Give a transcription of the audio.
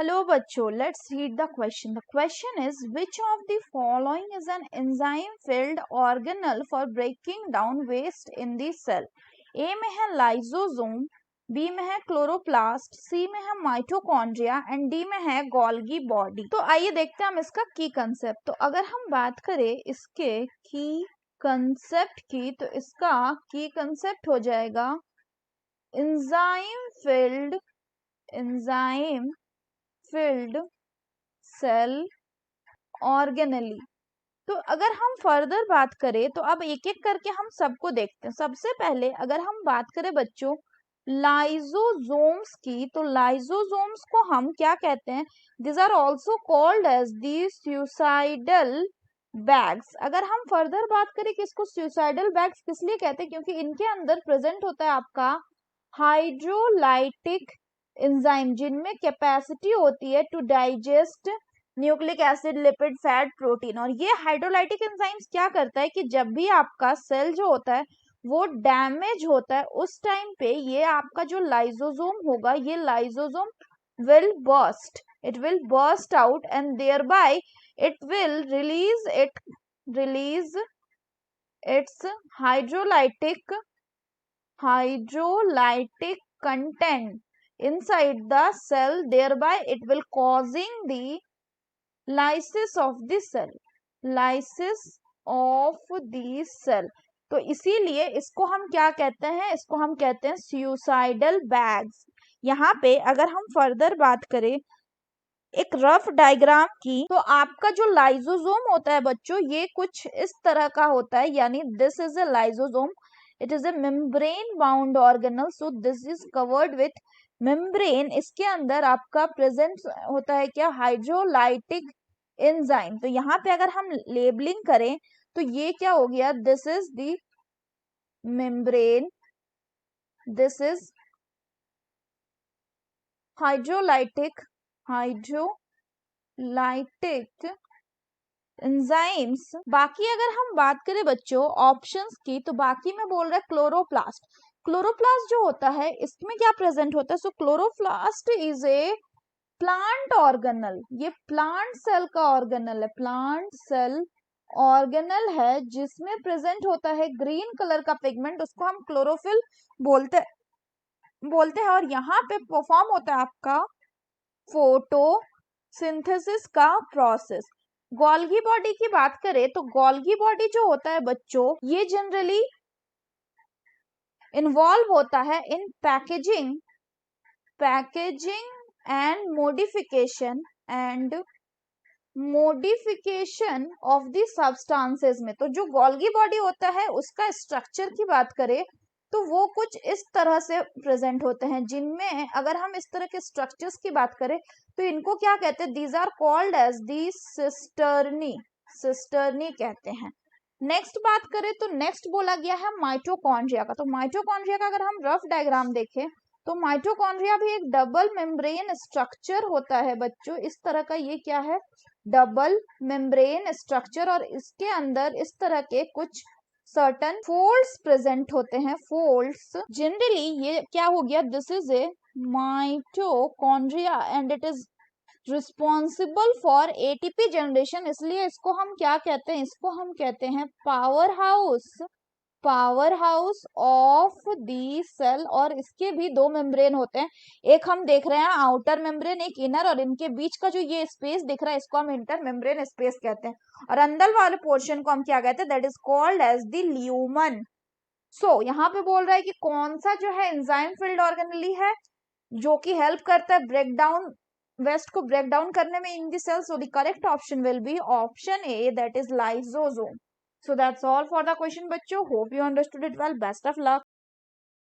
Hello बच्चों, let's read the question. The question is, which of the following is an enzyme-filled organelle for breaking down waste in the cell? A में है lysosome, B में है chloroplast, C में है mitochondria and D में है Golgi body. तो आइए देखते हैं हम इसका की कंसेप्ट. तो अगर हम बात करें इसके की कंसेप्ट की, तो इसका की कंसेप्ट हो जाएगा enzyme filled cell organelle. तो अगर हम फर्दर बात करें तो अब एक एक करके हम सबको देखते हैं. सबसे पहले अगर हम बात करें बच्चों लाइसोसोम्स की, तो लाइसोसोम्स को हम क्या कहते हैं? This are also called as the suicidal bags. अगर हम फर्दर बात करें कि इसको सुसाइडल बैग्स किस लिए कहते हैं, क्योंकि इनके अंदर प्रेजेंट होता है आपका हाइड्रोलाइटिक एंजाइम, जिनमें कैपेसिटी होती है to digest nucleic acid, lipid, fat, protein. और ये हाइड्रोलाइटिक एंजाइम्स क्या करता है कि जब भी आपका सेल जो होता है वो डैमेज होता है, उस टाइम पे ये आपका जो लाइसोसोम होगा, ये lysosome will burst, it will burst out and thereby it will release its hydrolytic content inside the cell, thereby it will causing the lysis of the cell. तो इसीलिए इसको हम क्या कहते हैं? इसको हम कहते हैं सुसाइडल बैग्स. यहाँ पे अगर हम फर्दर बात करें एक रफ डायग्राम की, तो आपका जो लाइसोसोम होता है बच्चों, ये कुछ इस तरह का होता है. यानी this is a lysosome, it is a membrane bound organelle. So this is covered with membrane. इसके अंदर आपका प्रेजेंट होता है क्या? Hydrolytic enzyme. तो यहाँ पे अगर हम लेबलिंग करें तो ये क्या हो गया? This is the membrane, this is hydrolytic enzymes. बाकी अगर हम बात करें बच्चों ऑप्शंस की, तो बाकी में बोल रहा है क्लोरोप्लास्ट. क्लोरोप्लास्ट जो होता है इसमें क्या प्रेजेंट होता है? So chloroplast is a plant organelle. ये प्लांट सेल का ऑर्गेनल है, प्लांट सेल ऑर्गेनल है, जिसमें प्रेजेंट होता है ग्रीन कलर का पिगमेंट, उसको हम क्लोरोफिल बोलते हैं. और यहाँ पे परफॉर्म होता है आपका फोटोसिंथेसिस का प्रोसेस. गोल्गी बॉडी की बात करें तो गोल्गी बॉडी जो होता है बच्चों, ये जनरली इन्वॉल्व होता है इन packaging and modification of the substances में. तो जो गोल्गी बॉडी होता है उसका स्ट्रक्चर की बात करें तो वो कुछ इस तरह से प्रेजेंट होते हैं, जिनमें अगर हम इस तरह के स्ट्रक्चर्स की बात करें तो इनको क्या कहते हैं? These are called as the cisternae कहते हैं. नेक्स्ट बात करें तो नेक्स्ट बोला गया है माइटोकॉन्ड्रिया का. तो माइटोकॉन्ड्रिया का अगर हम रफ डायग्राम देखें तो माइटोकॉन्ड्रिया भी एक डबल मेम्ब्रेन स्ट्रक्चर होता है बच्चों. इस तरह का ये क्या है? Double membrane structure. और इसके अंदर इस तरह के कुछ सर्टन फोल्ड्स प्रेजेंट होते हैं. फोल्ड्स जनरली ये क्या हो गया? This is a mitochondria and it is responsible for ATP generation. इसलिए इसको हम क्या कहते हैं? इसको हम कहते हैं power house of the cell. और इसके भी दो मेम्ब्रेन होते हैं, एक हम देख रहे हैं आउटर मेम्ब्रेन, एक इनर, और इनके बीच का जो ये स्पेस दिख रहा है इसको हम इंटर मेम्ब्रेन स्पेस कहते हैं. और अंदर वाले पोर्शन को हम क्या कहते हैं? That is called as the lumen. So यहाँ पे बोल रहा है कि कौन सा जो है एंजाइम फिल्ड ऑर्गेनली है जो कि हेल्प करता है ब्रेक डाउन वेस्ट को ब्रेक डाउन करने में in the cell. So the correct option will be option A, that is lysosome. So that's all for the question बच्चों. Hope you understood it well. Best of luck.